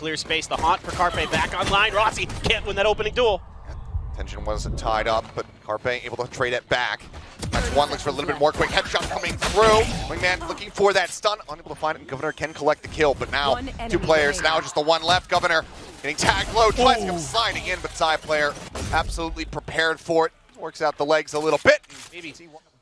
clear space. The haunt for Carpe back online. Rossi can't win that opening duel. Tension wasn't tied up, but Carpe able to trade it back. That's one, looks for a little bit more quick headshot coming through. Wingman looking for that stun, unable to find it, and Governor can collect the kill, but now two players, now just the one left. Governor getting tagged low, tries to come sliding in, but side player absolutely prepared for it. Works out the legs a little bit. Maybe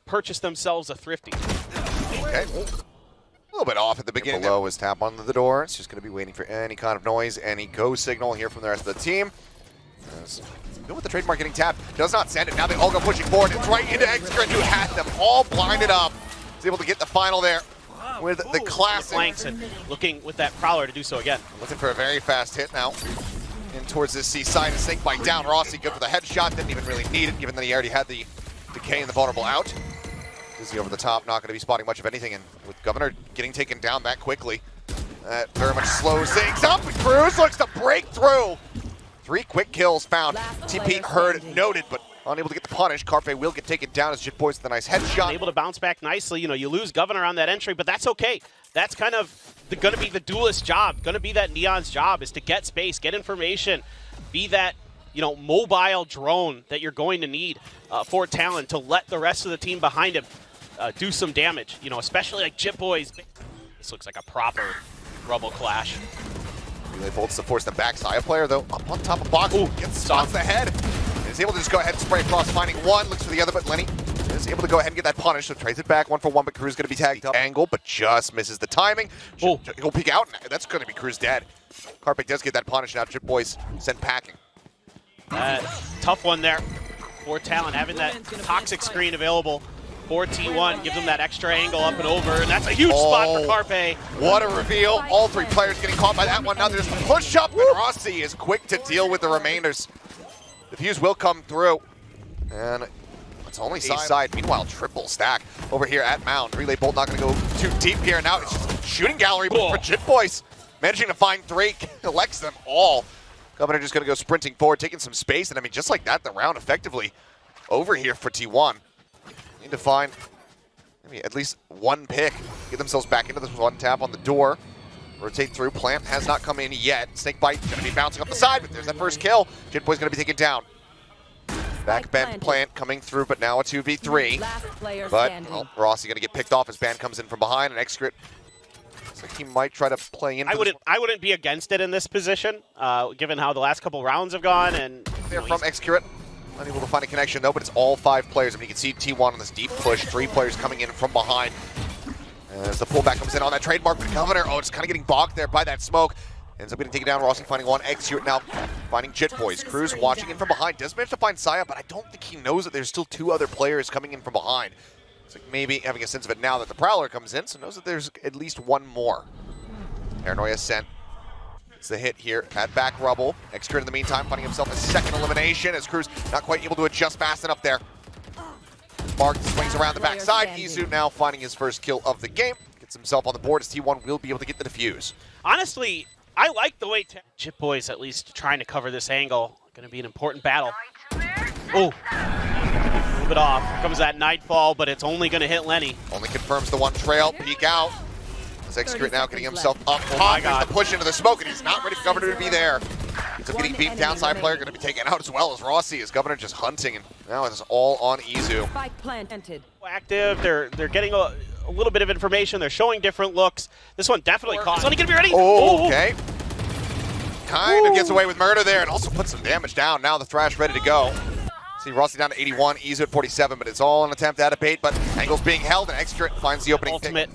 purchase themselves a thrifty. Okay. A little bit off at the beginning. Below is tap on the door. It's just going to be waiting for any kind of noise, any go signal here from the rest of the team. Good with the trademark getting tapped. Does not send it. Now they all go pushing forward. It's right into Excret, who had them all blinded up. He's able to get the final there with the classic. Flanks and looking with that Prowler to do so again. Looking for a very fast hit now. In towards this C side. A snake bite down. Rossi good for the headshot. Didn't even really need it, given that he already had the decay and the vulnerable out. Dizzy over the top, not going to be spotting much of anything, and with Governor getting taken down that quickly, that very much slows things up, and Cruz looks to break through. 3 quick kills found. TP heard, noted, but unable to get the punish. Carpe will get taken down as Jit Boys with a nice headshot. Able to bounce back nicely. You know, you lose Governor on that entry, but that's okay. That's kind of going to be the duelist job, going to be that Neon's job, is to get space, get information, be that, you know, mobile drone that you're going to need for Talon to let the rest of the team behind him do some damage. You know, especially like Jit Boys. This looks like a proper Rubble clash. Relay bolts to force them back. Saya player, though, up on top of box. Ooh, gets stops the head. And is able to just go ahead and spray across, finding one. Looks for the other, but Lenny is able to go ahead and get that punish. So trades it back 1-for-1, but Cruz going to be tagged up. Angle, but just misses the timing. He'll peek out. That's going to be Cruz dead. Carpe does get that punish now. Jit Boys sent packing. Tough one there for Talon, having that toxic screen available for T1, gives them that extra angle up and over, and that's a huge spot for Carpe. What a reveal. All 3 players getting caught by that one. Now there's a push up, and Rossi is quick to deal with the remainders. The fuse will come through, and it's only side. Meanwhile, triple stack over here at Mound. Relay bolt not going to go too deep here. Now it's just shooting gallery for Jit Boys. Managing to find 3, collects them all. Governor just going to go sprinting forward, taking some space, and I mean, just like that, the round effectively over here for T1. Need to find maybe at least 1 pick, get themselves back into this 1 tap on the door. Rotate through. Plant has not come in yet. Snakebite going to be bouncing up the side, but there's that first kill. Jit Boy's going to be taken down. Back bend Plant coming through, but now a 2v3. But well, Rossi going to get picked off as Band comes in from behind, and Excret looks like he might try to play in. I wouldn't be against it in this position, given how the last couple rounds have gone. And they're from Excret. Unable to find a connection though, but it's all 5 players. I mean, you can see T1 on this deep push, 3 players coming in from behind. As the pullback comes in on that trademark, but Governor, it's kind of getting bogged there by that smoke. Ends up getting taken down. Rossi finding 1. Excret now finding Jit Boys. Cruz watching in from behind. Does manage to find Saya, but I don't think he knows that there's still 2 other players coming in from behind. It's like maybe having a sense of it now that the Prowler comes in, so knows that there's at least 1 more. Paranoia sent. It's the hit here at back rubble. Excret in the meantime finding himself a 2nd elimination as Cruz not quite able to adjust fast enough there. Mark swings around the backside. Izu now finding his first kill of the game. Gets himself on the board as T1 will be able to get the defuse. Honestly, I like the way Jit Boys at least trying to cover this angle. Going to be an important battle. Oh, move it off. Here comes that Nightfall, but it's only going to hit Lenny. Only confirms the 1 trail. Peek out. Excret now getting himself up top. There's the push into the smoke, and he's not ready for Governor to be there. Ends up getting beat down. Side player going to be taken out as well as Rossi, as Governor just hunting, and now it's all on Izu. Active. They're getting a little bit of information. They're showing different looks. This one definitely caught. Is Lenny going to be ready? Oh, okay. Kind of gets away with murder there, and also puts some damage down. Now the Thrash ready to go. See Rossi down to 81, Izu at 47, but it's all an attempt at a bait, but Angle's being held, and Excret finds the opening ultimate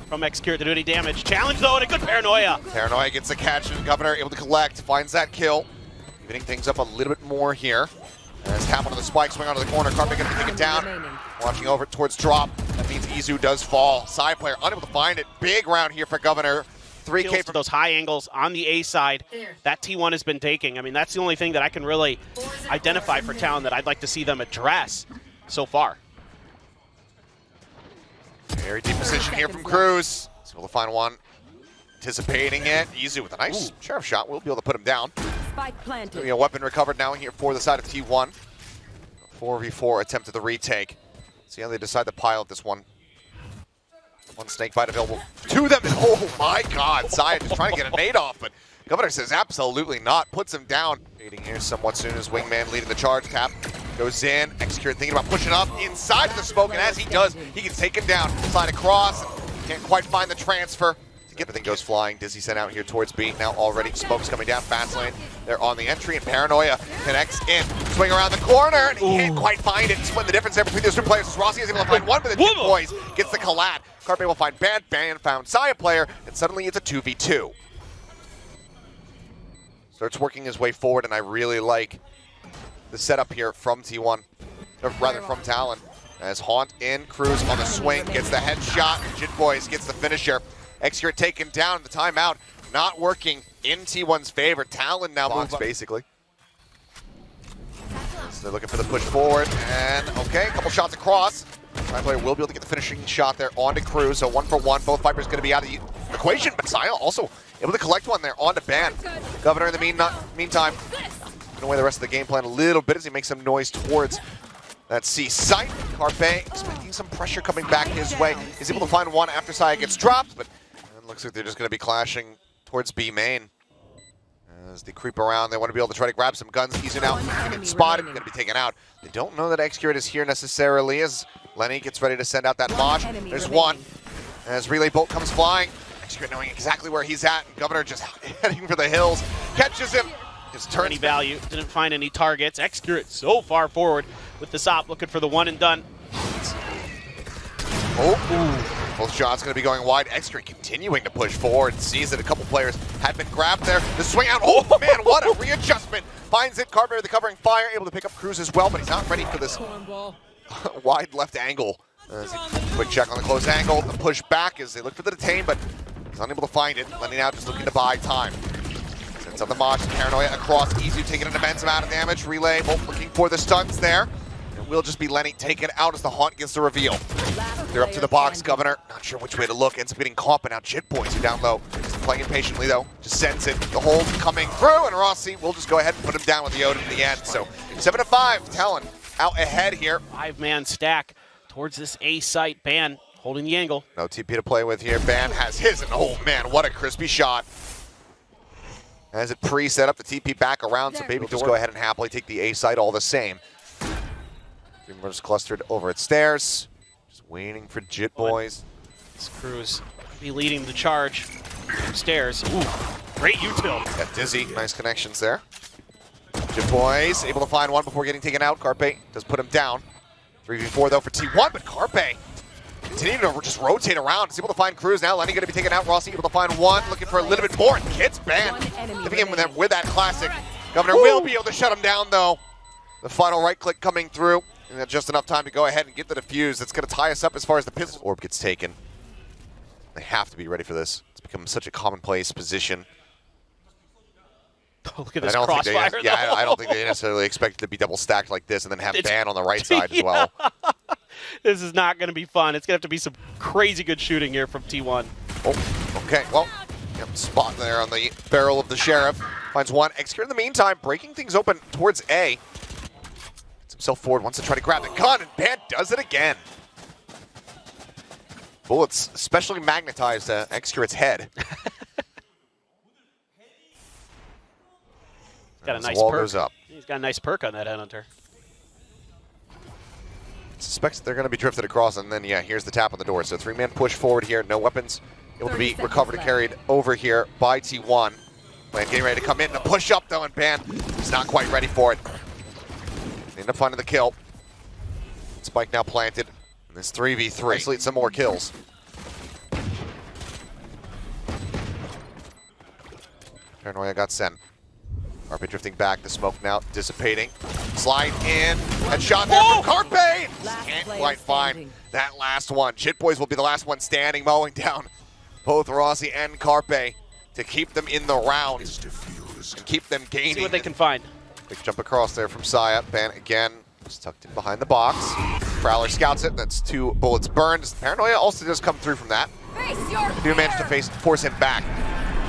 from Excret to do any damage. Challenge though, and a good Paranoia. Paranoia gets the catch, and Governor able to collect, finds that kill. Evening things up a little bit more here. As tap onto the spike, swing onto the corner, Carpe going to be taken down. Watching over towards drop. That means Izu does fall. Side player unable to find it. Big round here for Governor. 3K for those high angles on the A side that T1 has been taking. I mean, that's the only thing that I can really identify for Talon that I'd like to see them address so far. Very deep position here from Cruz. So we'll find 1. Anticipating it. Izu with a nice sheriff shot. We'll be able to put him down. A weapon recovered now here for the side of T1. 4v4 attempt at the retake. See how they decide to pilot this one. One snake bite available to them, and oh my god, Saya just trying to get a nade off, but Governor says absolutely not, puts him down. Fading here somewhat soon as Wingman leading the charge. Cap goes in, Execute thinking about pushing up inside of the smoke, and as he does, he gets taken down, slide across, can't quite find the transfer. Everything goes flying. Dizzy sent out here towards B. Now already smoke's coming down fast lane. They're on the entry, and Paranoia connects in. Swing around the corner, and he can't quite find it. Split the difference there between those two players. As Rossi is able to find one, but the Jit Boys gets the collat. Carpe will find Ban found Saya player, and suddenly it's a 2v2. Starts working his way forward, and I really like the setup here from T1, or rather from Talon. As Haunt in, Cruz on the swing, gets the headshot, and Jit Boys gets the finisher. Execute taken down, the timeout not working in T1's favor. Talon now moves basically. So they're looking for the push forward, and okay, a couple shots across. Right player will be able to get the finishing shot there onto Cruz, so 1 for 1. Both Vipers going to be out of the equation, but Saya also able to collect one there onto Ban. Governor in the meantime, putting away the rest of the game plan a little bit as he makes some noise towards that C site. Carpe expecting some pressure coming back his way. He's able to find one after Saya gets dropped, but it looks like they're just going to be clashing towards B main. As they creep around, they want to be able to try to grab some guns. Easy now, getting spotted, going to be taken out. They don't know that Execute is here necessarily as Lenny gets ready to send out that Mosh. There's one. As Relay Bolt comes flying, Execute knowing exactly where he's at, and Governor just heading for the hills. Catches him. His turn any value, didn't find any targets. Execute so far forward with the SOP, looking for the one and done. Oh, both shots going to be going wide. Execute continuing to push forward. Sees that a couple players had been grabbed there. The swing out. Oh man, what a readjustment. Finds it. Carver with the covering fire, able to pick up Cruz as well, but he's not ready for this wide left angle. Quick check on the close angle. The push back as they look for the detain, but he's unable to find it. Lenny now just looking to buy time. Sends up the Mosh. Paranoia across. Easy, taking an immense amount of damage. Relay both looking for the stuns there. It will just be Lenny taken out as the Haunt gets the reveal. They're up to the box, Governor. Not sure which way to look. Ends up getting caught, but now Jit Boys are down low. Just playing impatiently though. Just sends it. The hold coming through, and Rossi will just go ahead and put him down with the Odin in the end. So 7-5. Talon out ahead here. 5-man stack towards this A site. Ban holding the angle. No TP to play with here. Ban has his, and oh man, what a crispy shot. As it pre-set up the TP back around, so Baby will just go ahead and happily take the A site all the same. Dreamers clustered over at stairs. Just waiting for Jit Boys. This Cruz be leading the charge upstairs. Ooh, great util. Got Dizzy, nice connections there. Jit Boys able to find one before getting taken out. Carpe does put him down. 3v4 though for T1, but Carpe continuing to just rotate around. He's able to find Cruz now. Lenny going to be taken out. Rossi able to find one, looking for a little bit more. Kids Ban. Living in with that classic. Governor will be able to shut him down though. The final right click coming through. And just enough time to go ahead and get the defuse. That's going to tie us up as far as the pistol orb gets taken. They have to be ready for this. It's become such a commonplace position. Oh, look at this crossfire. I don't think they necessarily expect it to be double stacked like this and then have Ban on the right side as well. This is not going to be fun. It's going to have to be some crazy good shooting here from T1. Oh, okay. Well, spot there on the barrel of the Sheriff. Finds one. Execute in the meantime, breaking things open towards A. Himself forward, wants to try to grab the gun, and Ban does it again. Bullets especially magnetized Execute's head. Got a nice wall perk. Goes up. He's got a nice perk on that Headhunter. Suspects they're going to be drifted across, and then, yeah, here's the tap on the door. So 3-man push forward here, no weapons. Able to be recovered and carried over here by T1. Plan getting ready to come in, and a push up, though, and Ban is not quite ready for it. They end up finding the kill. Spike now planted. And this 3v3. Isolate some more kills. Paranoia got sent. Carpe drifting back. The smoke now dissipating. Slide in. Headshot there from Carpe. Can't quite find that last one. Jit Boys will be the last one standing, mowing down both Rossi and Carpe to keep them in the round. And keep them gaining. See what they can find. Quick jump across there from Saya. Ban again, just tucked in behind the box. Prowler scouts it. That's 2 bullets burned. Paranoia also does come through from that. Do manage to force him back.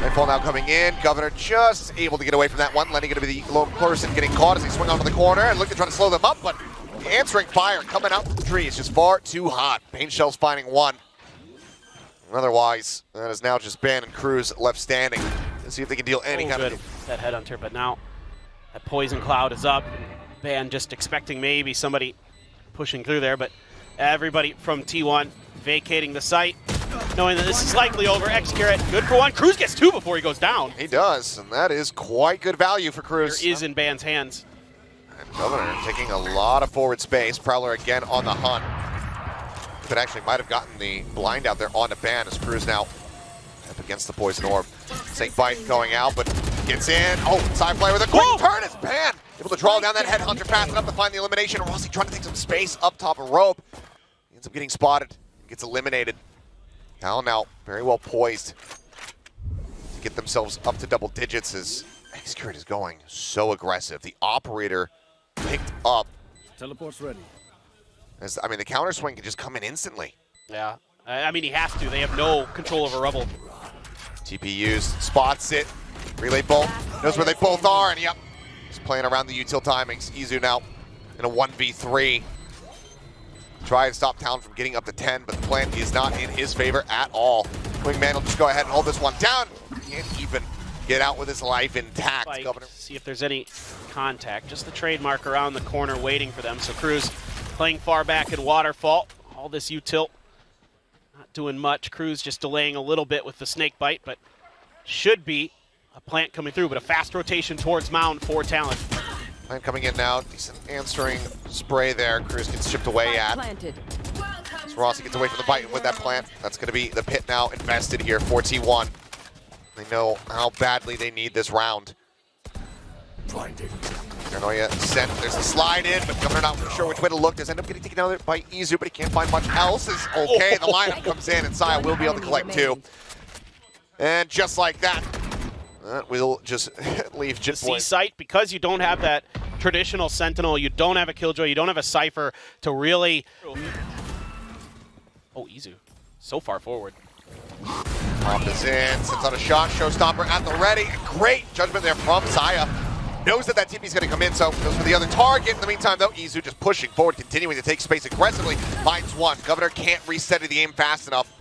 Nightfall now coming in. Governor just able to get away from that one. Lenny going to be the lone person getting caught as he swing onto the corner and look to try to slow them up, but the answering fire coming out from the tree is just far too hot. Paint Shell's finding one. Otherwise, that is now just Ben and Cruz left standing. Let's see if they can deal any kind good. of... That headhunter, but now that poison cloud is up. Ben just expecting maybe somebody pushing through there, but everybody from T1 vacating the site, knowing that this is likely over. Execute, good for one. Cruz gets two before he goes down. He does, and that is quite good value for Cruz. There is in Ban's hands. And Governor taking a lot of forward space. Prowler again on the hunt. But actually might have gotten the blind out there onto Ban as Cruz now up against the poison orb. Snake bite going out, but gets in. Oh, side player with a quick turn is Ban. Able to draw down that headhunter fast enough to find the elimination. Rossi trying to take some space up top of rope. He ends up getting spotted. Gets eliminated. Talon now very well poised to get themselves up to double digits as Execute is going so aggressive. The operator picked up. Teleport's ready. As, I mean, the counter swing can just come in instantly. Yeah, I mean, he has to. They have no control over Rebel. TP used, spots it. Relay bolt, knows where they both are, and yep. He's playing around the util timings. Izu now in a 1v3. Try and stop Talon from getting up to 10, but the plan is not in his favor at all. Wingman will just go ahead and hold this one down. Can't even get out with his life intact. Like, Governor. see if there's any contact. Just the trademark around the corner waiting for them. So Cruz playing far back in Waterfall. All this util not doing much. Cruz just delaying a little bit with the snake bite, but should be a plant coming through, but a fast rotation towards Mound for Talon. Plant coming in now. Decent answering spray there. Cruz gets chipped away at. So Rossi gets away from the bite with that plant. That's going to be the pit now invested here for T1. They know how badly they need this round. Paranoia sent. There's a slide in, but Governor not sure which way to look. Does end up getting taken out by Izu, but he can't find much else. Is okay. The lineup comes in, and Saya will be able to collect two. And just like that, we'll just leave Jit C site, because you don't have that traditional Sentinel, you don't have a Killjoy, you don't have a Cypher to really... Oh, Izu. So far forward. Pop is in, sends out a shot, Showstopper at the ready. Great judgment there from Saya. Knows that TP is going to come in, so goes for the other target. In the meantime, though, Izu just pushing forward, continuing to take space aggressively. Finds one. Governor can't reset the aim fast enough.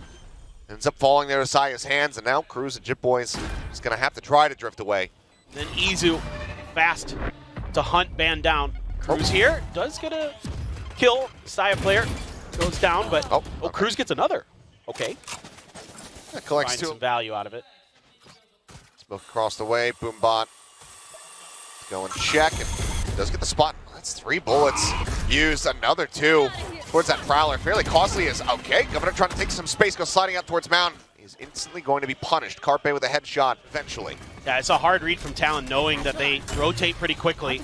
Ends up falling there to Saya's hands, and now Cruz and Jit Boys is going to have to try to drift away. Then Izu fast to hunt Ban down. Cruz here does get a kill. Saya player goes down, but Cruz gets another. Okay. That collects Find two. some value out of it. Smoke across the way. Boombot go and check, and does get the spot. That's 3 bullets used. Another 2 towards that Prowler. Fairly costly is okay. Governor trying to take some space, goes sliding out towards Mound. He's instantly going to be punished. Carpe with a headshot eventually. Yeah, it's a hard read from Talon, knowing that they rotate pretty quickly.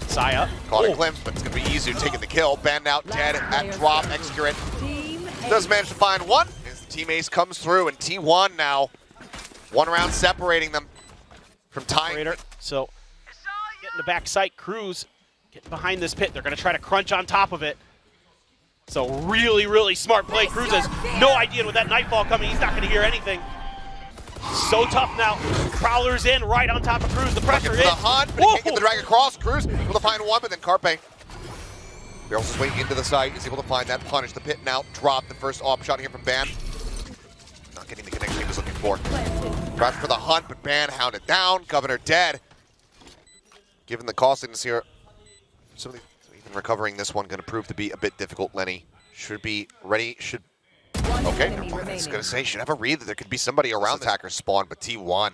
Saya. Caught a glimpse, but it's going to be Izu taking the kill. Banned out, dead at drop. Execute. Does manage to find one as the team ace comes through, and T1 now 1 round separating them from tying. So getting the back sight. Cruz getting behind this pit. They're going to try to crunch on top of it. So really, really smart play. Cruz has no idea with that nightfall coming. He's not going to hear anything. So tough now. Prowler's in right on top of Cruz. The pressure is. The hunt, but he can't get the drag across. Cruz able to find one, but then Carpe barrels his way into the site. He's able to find that punish. The pit now drop the first op shot here from Ban. Not getting the connection he was looking for. Drives for the hunt, but Ban hounded down. Governor dead. Given the costliness here, even recovering this one going to prove to be a bit difficult. Lenny should be ready. Okay, never mind. I was going to say, should have a read that there could be somebody around the attacker spawn, but T1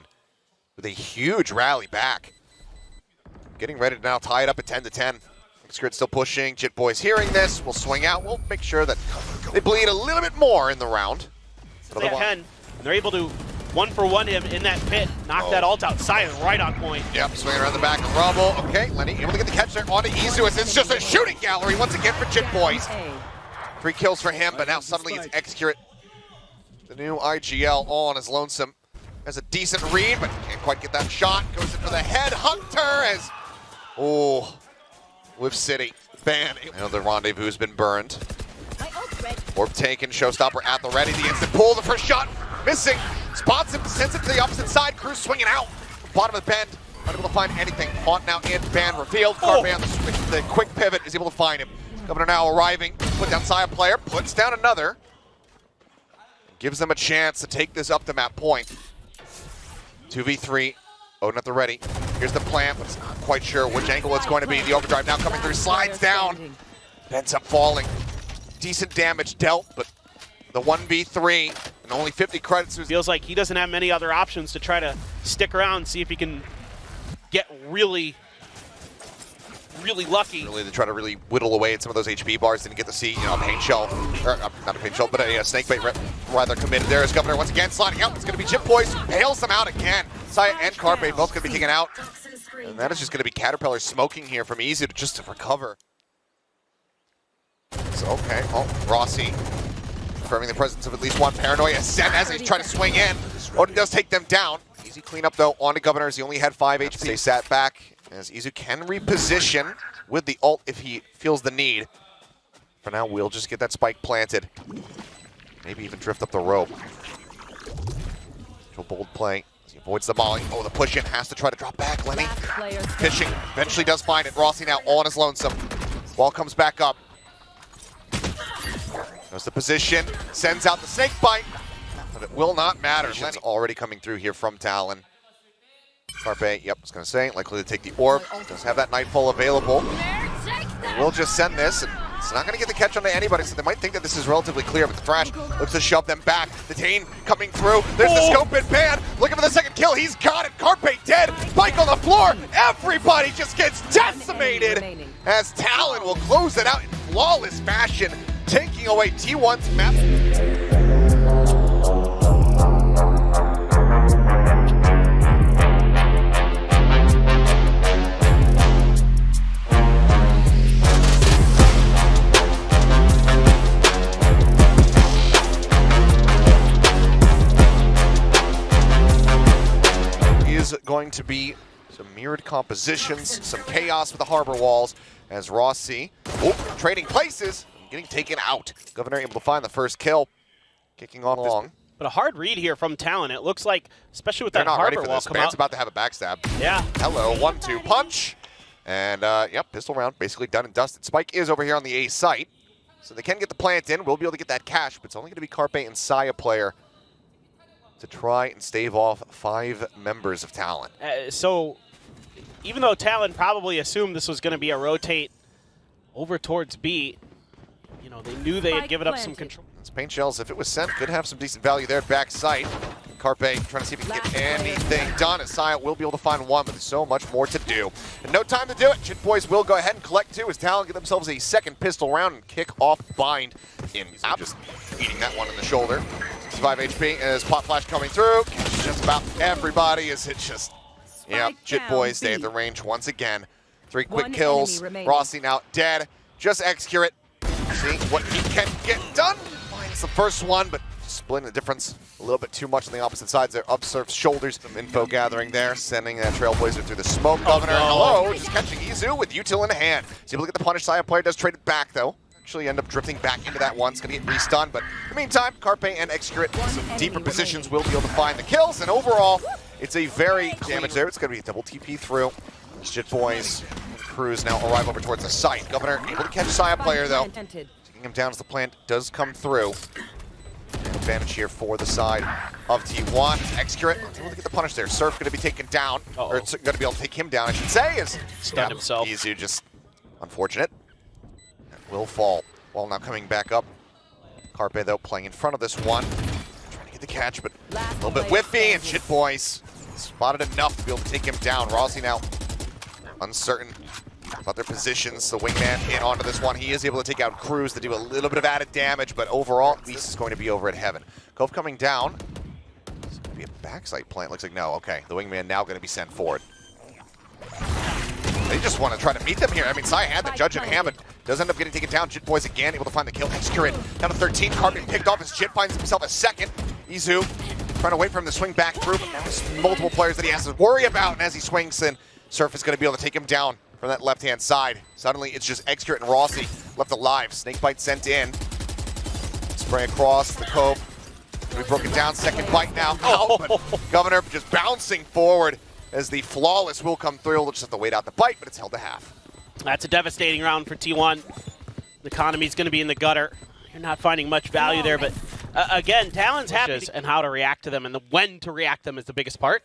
with a huge rally back. Getting ready to now tie it up at 10-10. Skirt still pushing. Jit Boys hearing this will swing out. We'll make sure that they bleed a little bit more in the round. They can, and they're able to 1-for-1 him in that pit, knock that ult out. Sion right on point. Yep, swinging around the back of Rubble. Okay, Lenny able to get the catch there onto Izu as it's just a shooting gallery once again for Jit Boys. 3 kills for him, but now suddenly it's Execute. The new IGL all on his lonesome. Has a decent read, but can't quite get that shot. Goes in for the head hunter as, Whip City. Ban. The rendezvous has been burned. Orb taken, Showstopper at the ready. The instant pull, the first shot, missing. Spots him, sends it to the opposite side. Cruz swinging out. Bottom of the bend, unable to find anything. Haunt now in, Ban revealed. Carpe on the quick pivot is able to find him. Governor now arriving, put down Saya player, puts down another. gives them a chance to take this up the map point. 2v3, Odin at the ready. Here's the plant, but it's not quite sure which angle it's going to be. The overdrive now coming through, slides down, ends up falling. Decent damage dealt, but the 1v3 and only 50 credits. Feels like he doesn't have many other options to try to stick around and see if he can get really lucky. Really, to try to really whittle away at some of those HP bars. Didn't get to see, a paint shell, or not a paint shell, but a snakebait rather committed there as Governor once again sliding out. It's going to be Chip Boys, bails them out again. Saya and Carpe both going to be kicking out. And that is just going to be Caterpillar smoking here from Easy just to recover. So, okay, Rossi confirming the presence of at least one Paranoia. Sent as he's trying to swing in. Odin does take them down. Easy cleanup though onto Governor as he only had 5 HP. They sat back as Izu can reposition with the ult if he feels the need. For now, we'll just get that spike planted. Maybe even drift up the rope. Bold play as he avoids the molly. Oh, the push in has to try to drop back. Lenny pitching, eventually does find it. Rossi now all on his lonesome. Ball comes back up. Knows the position, sends out the snake bite, but it will not matter. Lenny already coming through here from Talon. Carpe, yep, I was going to say, likely to take the orb. Does have that Nightfall available. We'll just send this, and it's not going to get the catch onto anybody, so they might think that this is relatively clear, but the Thrash looks to shove them back. The Dane coming through. There's the scope in ban. Looking for the second kill. He's got it. Carpe dead. Spike on the floor. Everybody just gets decimated as Talon will close it out in flawless fashion, taking away T1's map. Going to be some mirrored compositions, some chaos with the harbor walls as Rossi trading places, getting taken out. Governor able to find the first kill, kicking on along. But a hard read here from Talon. It looks like, especially with that harbor harbor wall, wall come out. about to have a backstab. Yeah. Hello, 1-2 punch, and yep, pistol round basically done and dusted. Spike is over here on the A site, so they can get the plant in. We'll be able to get that cash, but it's only going to be Carpe and Saya player to try and stave off 5 members of Talon. So even though Talon probably assumed this was going to be a rotate over towards B, they knew they had given up some control. It's paint shells, if it was sent, could have some decent value there at back sight. Carpe trying to see if he can get anything done. As Saya will be able to find one, but there's so much more to do. And no time to do it. Chit Boys will go ahead and collect 2 as Talon get themselves a second pistol round and kick off Bind in. Just eating that one in the shoulder. 65 HP as Pop Flash coming through. Just about everybody as it just, Chit Boys stay at the range once again. 3 quick kills. Rossi now dead. Just execute it. See what he can get done. Finds the first one, but splitting the difference a little bit too much on the opposite sides there. Up Surf's shoulders. Some info gathering there, sending that Trailblazer through the smoke. Governor, hello, just catching Izu with util in hand. So able to get the punish. Saya player does trade it back though. Actually end up drifting back into that one. It's going to get re-stunned, but in the meantime, Carpe and Execute some deeper positions will be able to find the kills, and overall, it's a very damage there. It's going to be a double TP through. Chit Boys and Cruz now arrive over towards the site. Governor able to catch Saya player though. Taking him down as the plant does come through. Advantage here for the side of T1. Execute able to get the punish there. Surf going to be taken down, or it's going to be able to take him down, I should say. As stunned himself. Easy, just unfortunate. Will fall while now coming back up. Carpe though playing in front of this one, trying to get the catch, but a little bit whiffy, and Chit Boys spotted enough to be able to take him down. Rossi now uncertain about their positions. The wingman in onto this one. He is able to take out Cruz to do a little bit of added damage, but overall, at least is going to be over at Heaven. Cove coming down. It's going to be a backside plant. Looks like no. Okay, the wingman now going to be sent forward. They just want to try to meet them here. I mean, Saya had the judge in hand, but does end up getting taken down. Chit Boys again able to find the kill. Execute down to 13. Carpe picked off as Chit finds himself a second. Izu trying to wait for him to swing back through, but now there's multiple players that he has to worry about, and as he swings in, Surf is going to be able to take him down from that left-hand side. Suddenly, it's just Execute and Rossi left alive. Snakebite sent in. Spray across the Cove. We broke it down. Second bite now out, but Governor just bouncing forward as the flawless will come through. We'll just have to wait out the bite, but it's held to half. That's a devastating round for T1. The economy's going to be in the gutter. You're not finding much value there, but Again, Talon's happy and how to react to them, and when to react to them is the biggest part.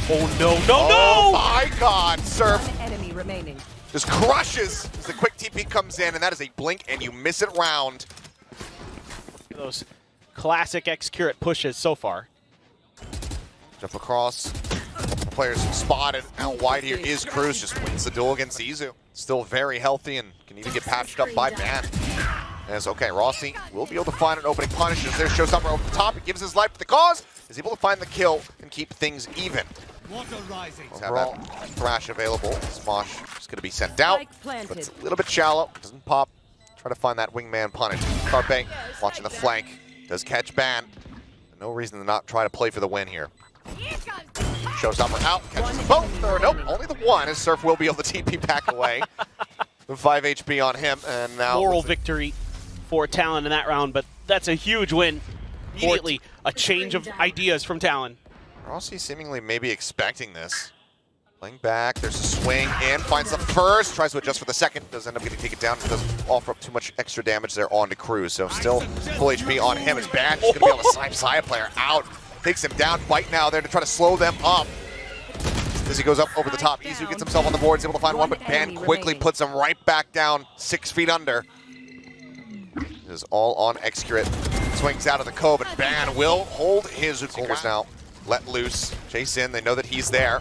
Oh no, no, no! Oh my God, Surf One enemy remaining. just crushes as the quick TP comes in, and that is a blink and you miss it round. Those classic X-Curate pushes so far. Jump across. Players spotted out wide here is Cruz, just wins the duel against Izu. Still very healthy and can even get patched up by Ban. As okay, Rossi will be able to find an opening punish as there's Showstopper over the top. He gives his life for the cause, is able to find the kill and keep things even. Let's have that thrash available. Smosh is going to be sent out, but it's a little bit shallow. Doesn't pop. Try to find that wingman punish. Carpe watching the flank. Does catch Ban. No reason to not try to play for the win here. Showstopper out, catches them both. Or nope, only the one, as Surf will be able to TP back away. 5 HP on him, and now moral victory for Talon in that round, but that's a huge win. Immediately, a change of ideas from Talon. Rossi seemingly maybe expecting this. Playing back, there's a swing in, finds the first, tries to adjust for the second, does end up getting taken down, doesn't offer up too much extra damage there on to Cruz, so still full HP on him. Is Ban just going to be able to snipe Saya player out, takes him down, Bite now there to try to slow them up. As he goes up over the top, Izu gets himself on the board, is able to find one, but Ban quickly puts him right back down 6 feet under. It is all on X-Curate. Swings out of the cove, but Ban will hold his goals now. Let loose, chase in, they know that he's there.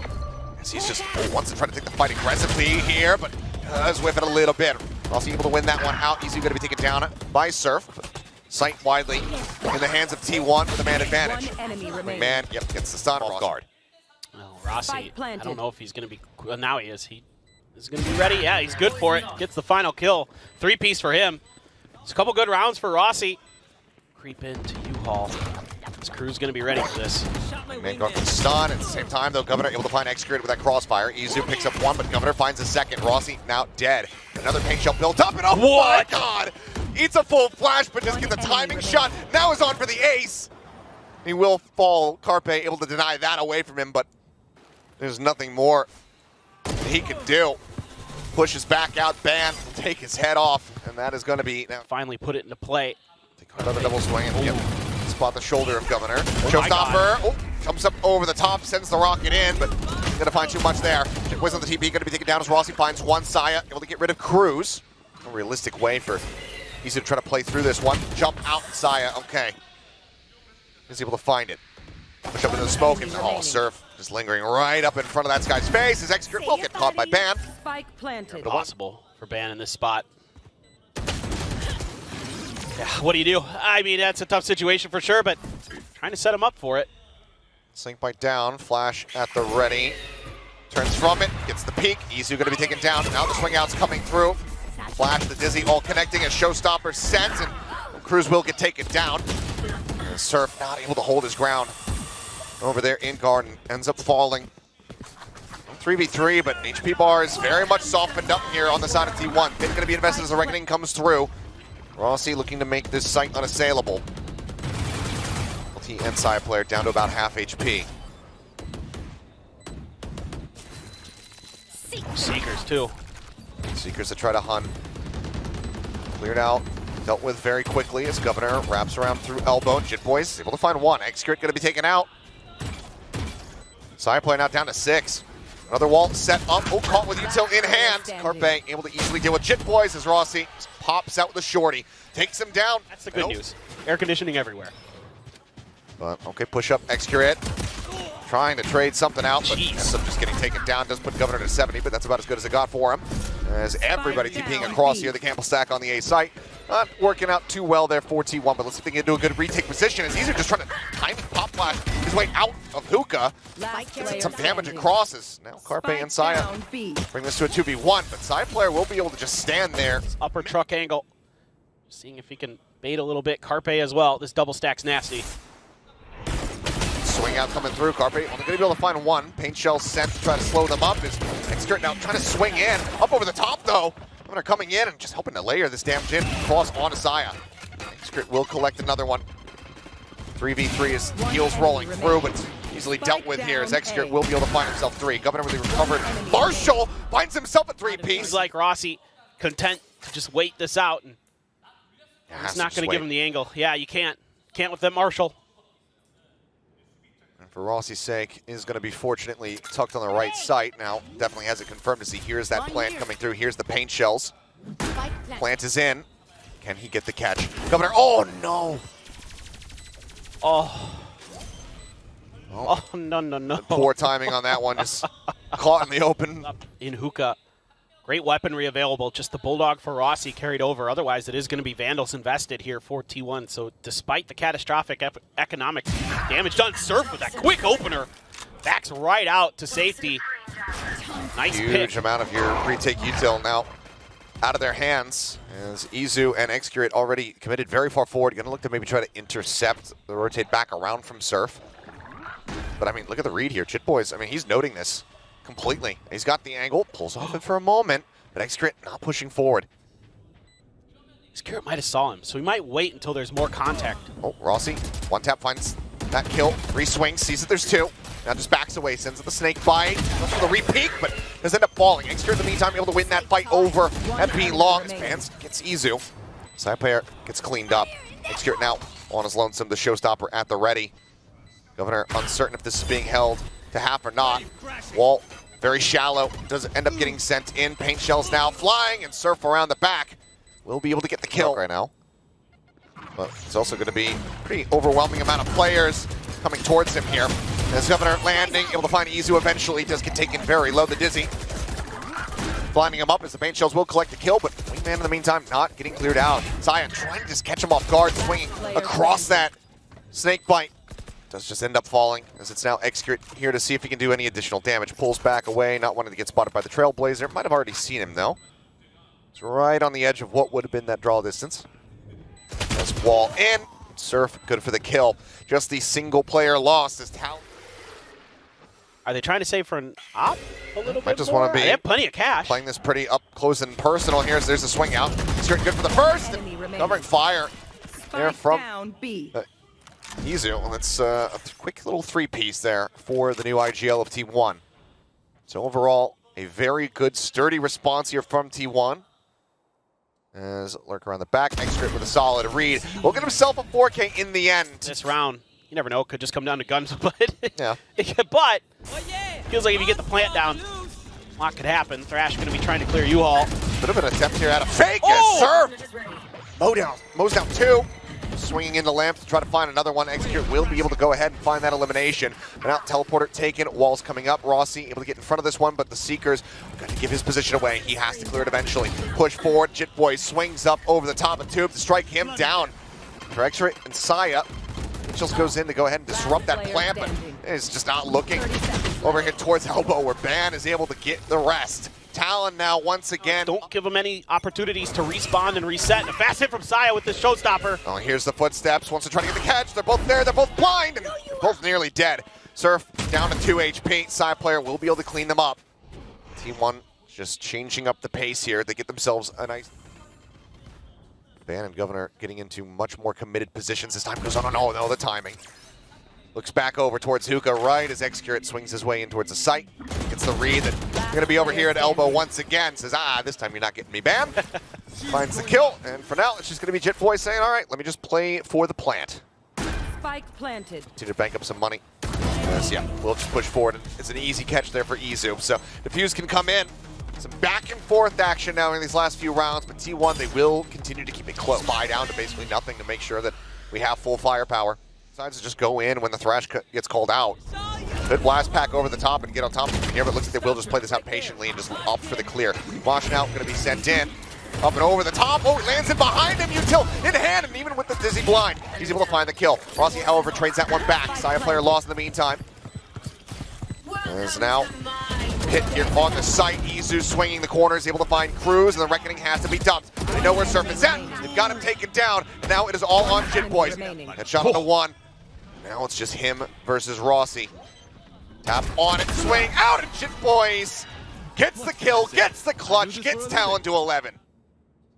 As he's just wants to try to take the fight aggressively here, but does whiff it a little bit. Also able to win that one out. Izu going to be taken down by Surf. Sight widely in the hands of T1 with the man advantage. Man, yep, gets the stun off guard. Well, Rossi, I don't know if he's going to be, well, now he is. He is going to be ready. Yeah, he's good for it. Gets the final kill. 3-piece for him. It's a couple good rounds for Rossi. Creep into U-Haul. This crew's going to be ready for this. Man going for the stun. At the same time, though, Governor able to find X-Curate with that crossfire. Izu picks up one, but Governor finds a second. Rossi now dead. Another paint shell built up, and oh my God! Eats a full flash, but just gets a timing shot. Now is on for the ace. He will fall. Carpe able to deny that away from him, but there's nothing more he can do. Pushes back out, Ban will take his head off, and that is going to be now. Finally put it into play. Another double swing, and yep, spot the shoulder of Governor. Showstopper, comes up over the top, sends the rocket in, but he's going to find too much there. Quiz on the TP, going to be taken down as Rossi finds one. Saya able to get rid of Cruz. A realistic way for Izu to try to play through this one. Jump out, Saya, okay. He's able to find it. Push up into the smoke, and Surf just lingering right up in front of that guy's face. His X-Curate will get caught by Ban. Spike planted. Possible for Ban in this spot. Yeah, what do you do? I mean, that's a tough situation for sure, but trying to set him up for it. Sync bite down, flash at the ready. Turns from it, gets the peek. Izu going to be taken down. Now the swing out's coming through. Flash, the Dizzy all connecting as Showstopper sends, and Cruz will get taken down. And Surf not able to hold his ground over there in guard and ends up falling. 3v3, but HP bar is very much softened up here on the side of T1. Pit going to be invested as the Reckoning comes through. Rossi looking to make this site unassailable. TN side player down to about half HP. Seekers too. Seekers to try to hunt. Cleared out, dealt with very quickly as Governor wraps around through elbow. Jit Boys able to find one. X-Curate going to be taken out. Side player now down to 6. Another wall set up. Oh, caught with util in hand. Carpe able to easily deal with Jit Boys as Rossi pops out with a shorty. Takes him down. That's the good news. Air conditioning everywhere. But okay, push up X-Curate. Trying to trade something out, but ends up just getting taken down. Does put Governor to 70, but that's about as good as it got for him. As everybody TPing across here, the Campbell stack on the A site. Not working out too well there for T1, but let's see if they can do a good retake position. As Izu just trying to time pop flash his way out of Hookah. Gets some damage across as now Carpe and Saya bring this to a 2v1, but side player will be able to just stand there. Upper truck angle. Seeing if he can bait a little bit. Carpe as well. This double stack's nasty. Swing out coming through. Carpe only going to be able to find one. Paint shell sent to try to slow them up. Is X-Curate now trying to swing in. Up over the top though. Governor coming in and just hoping to layer this damage in. Cross onto Saya. X-Curate will collect another one. 3v3 is heels rolling through, but easily dealt with here as X-Curate will be able to find himself 3. Governor really recovered. Marshall finds himself a 3-piece. He's like Rossi, content to just wait this out. And he's not going to give him the angle. Yeah, you can't. Can't with that Marshall. And for Rossi's sake, is going to be fortunately tucked on the right site. Now, definitely has it confirmed as he hears that plant coming through. Here's the paint shells. Plant is in. Can he get the catch? Governor, oh no! Oh. Oh, no. Poor timing on that one, just caught in the open. In hookah. Great weaponry available. Just the Bulldog for Rossi carried over. Otherwise, it is going to be Vandals invested here for T1. So despite the catastrophic economic damage done, Surf with that quick opener. Backs right out to safety. Nice Huge pick. amount of your retake util now out of their hands, as Izu and Excurate already committed very far forward. Going to look to maybe try to intercept the rotate back around from Surf. But I mean, look at the read here. Chitboys, I mean, he's noting this completely. He's got the angle, pulls off it for a moment, but Excurate not pushing forward. Excurate might have saw him, so he might wait until there's more contact. Oh, Rossi, one tap finds that kill, re-swings, sees that there's two. Now just backs away, sends it the snake bite, goes for the re-peek, but does end up falling. Excurate in the meantime able to win that fight over at being long. His fans gets Izu. Side player gets cleaned up. Excurate now on his lonesome, the showstopper at the ready. Governor uncertain if this is being held to half or not. Wall very shallow, does end up getting sent in. Paint shells now flying and Surf around the back. Will be able to get the kill right now. But it's also going to be a pretty overwhelming amount of players coming towards him here. As Governor landing, able to find Izu eventually, does get taken very low, the Dizzy. Blinding him up as the paint shells will collect the kill, but Wingman in the meantime not getting cleared out. Zion trying to just catch him off guard, swinging across that snake bite. Does just end up falling, as it's now Excurate here to see if he can do any additional damage. Pulls back away, not wanting to get spotted by the Trailblazer. Might have already seen him though. It's right on the edge of what would have been that draw distance. As Wall in, Surf good for the kill. Just the single player loss as Talon. Are they trying to save for an op a little bit just more? want to be They have plenty of cash. Playing this pretty up close and personal here. So there's a swing out. Excurate good for the first. And covering fire there from Down B. Izu. And it's a quick little three-piece there for the new IGL of T1. So overall, a very good, sturdy response here from T1. As Lurker on the back, Excurate with a solid read. Will get himself a 4K in the end. This round, you never know, could just come down to guns, but Yeah. but feels like if you get the plant down, a lot could happen. Thrash going to be trying to clear U-Haul. Bit of an attempt here at a fake. Oh! Yes, sir. Mows down two. Swinging into Lamp to try to find another one. Excurate will be able to go ahead and find that elimination. But now Teleporter taken. Wall's coming up. Rossi able to get in front of this one, but the Seekers are going to give his position away. He has to clear it eventually. Push forward. Jitboy swings up over the top of Tube to strike him down. For Excurate and Saya, Mitchells goes in to go ahead and disrupt that plant, but is just not looking over here towards Elbow, where Ban is able to get the rest. Talon now once again. Don't give them any opportunities to respawn and reset. A fast hit from Saya with the showstopper. Oh, here's the footsteps. Wants to try to get the catch. They're both there. They're both blind and both nearly dead. Surf down to 2 HP. Side player will be able to clean them up. T1 just changing up the pace here. They get themselves a nice... Ban and Governor getting into much more committed positions as time goes on. Oh, no, the timing. Looks back over towards Hookah right as Excurate swings his way in towards the site. Gets the read that they're going to be over here at Elbow once again. Says, this time you're not getting me, Bam. Finds the kill. And for now, it's just going to be Jitboy saying, all right, let me just play for the plant. Spike planted. Continue to bank up some money. Yeah, we'll just push forward. It's an easy catch there for Izu. So Diffuse can come in. Some back and forth action now in these last few rounds, but T1, they will continue to keep it close. Buy down to basically nothing to make sure that we have full firepower. Decides to just go in when the Thrash gets called out. Good blast pack over the top and get on top of him here, but looks like they will just play this out patiently and just opt for the clear. Washing out, going to be sent in. Up and over the top. Oh, it lands in behind him. Util in hand, and even with the Dizzy blind, he's able to find the kill. Rossi, however, trades that one back. Saya player lost in the meantime. As now hit here on the site. Izu swinging the corners, able to find Cruz, and the Reckoning has to be dumped. They know where Surf is at. They've got him taken down, and now it is all on Jitboys. Headshot on the one. Now it's just him versus Rossi. Tap on it, swing out, and Jitboys gets the kill, gets the clutch, gets Talon to 11.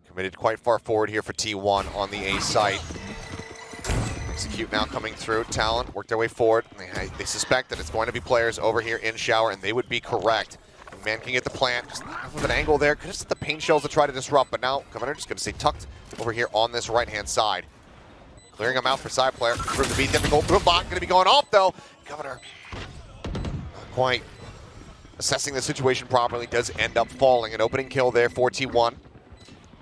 Committed quite far forward here for T1 on the A site. Execute now coming through. Talon work their way forward. They suspect that it's going to be players over here in shower, and they would be correct. Man can get the plant, just with an angle there. Could have set the paint shells to try to disrupt, but now Governor just going to stay tucked over here on this right-hand side. Clearing him out for side player. Proved to be difficult. Boombot going to be going off though. Governor not quite assessing the situation properly. Does end up falling. An opening kill there for T1.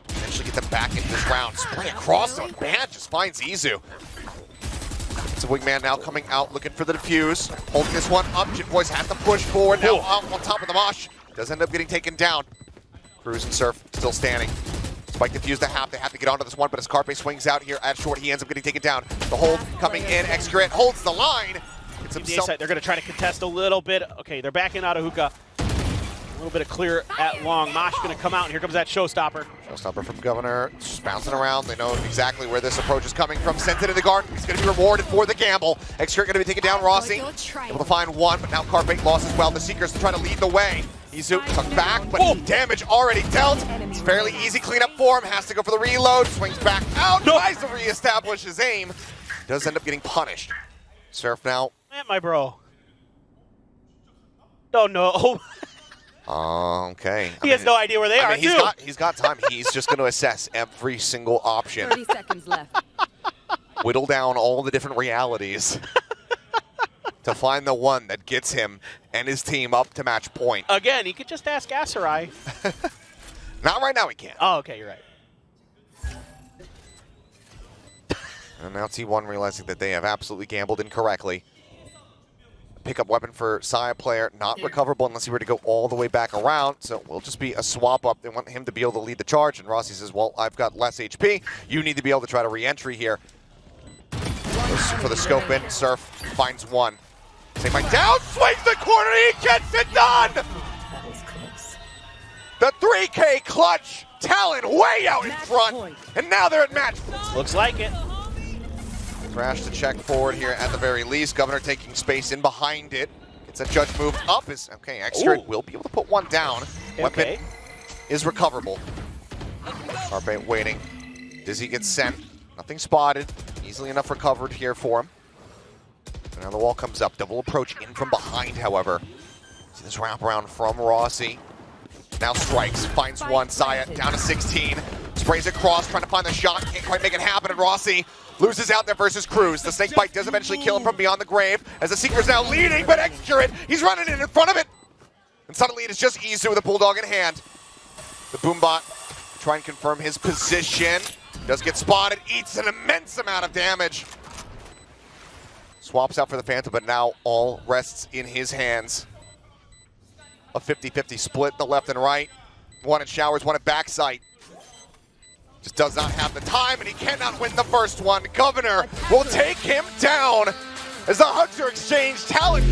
Eventually get them back into this round. Spray across on Bad just finds Izu. It's a wingman now coming out looking for the defuse. Holding this one up. Jit Boys has to push forward. Now out on top of the mosh. Does end up getting taken down. Cruz and Surf still standing. Spike defused the half. They have to get onto this one, but as Carpe swings out here at short, he ends up getting taken down. The hold coming in. Excurrent holds the line. It's himself. They're going to try to contest a little bit. Okay, they're backing out of hookah. A little bit of clear at long. Mosh going to come out, and here comes that showstopper. Showstopper from Governor. Just bouncing around. They know exactly where this approach is coming from. Sent into the garden. He's going to be rewarded for the gamble. Excurrent going to be taking down Rossi. Able to find one, but now Carpe lost as well. The Seekers trying to lead the way. Izu tucked back, but damage already dealt. It's fairly easy cleanup for him. Has to go for the reload. Swings back out. Tries to reestablish his aim. Does end up getting punished. Surf now. Man, my bro. Oh, no. Okay. He has no idea where they are, too. He's got time. He's just going to assess every single option. 30 seconds left. Whittle down all the different realities to find the one that gets him and his team up to match point. Again, he could just ask Asarai. Not right now, he can't. Oh, okay, you're right. And now T1 realizing that they have absolutely gambled incorrectly. Pickup weapon for side player, not recoverable unless he were to go all the way back around. So it will just be a swap up. They want him to be able to lead the charge. And Rossi says, well, I've got less HP. You need to be able to try to re-entry here. For the scope in, Surf finds one. Take my down, swings the corner, he gets it done! The 3K clutch, Talon way out in front. And now they're at match point. Looks like it. Thrash to check forward here at the very least. Governor taking space in behind it. Gets a judge move up. Okay, Extra will be able to put one down. Weapon is recoverable. Carpe waiting. Dizzy gets sent. Nothing spotted. Easily enough recovered here for him. And now the wall comes up. Double approach in from behind, however. See this wraparound from Rossi. Now strikes. Finds one. Saya down to 16. Sprays across, trying to find the shot. Can't quite make it happen. And Rossi loses out there versus Cruz. The snake bite does eventually kill him from beyond the grave. As the Seeker's now leading, but Excurrent, he's running in front of it. And suddenly it is just Izu with a bulldog in hand. The Boombot try and confirm his position. Does get spotted, eats an immense amount of damage. Swaps out for the Phantom, but now all rests in his hands. A 50-50 split, the left and right. One at Showers, one at backside. Just does not have the time, and he cannot win the first one. Governor will take him down as the hugs are exchanged. Talon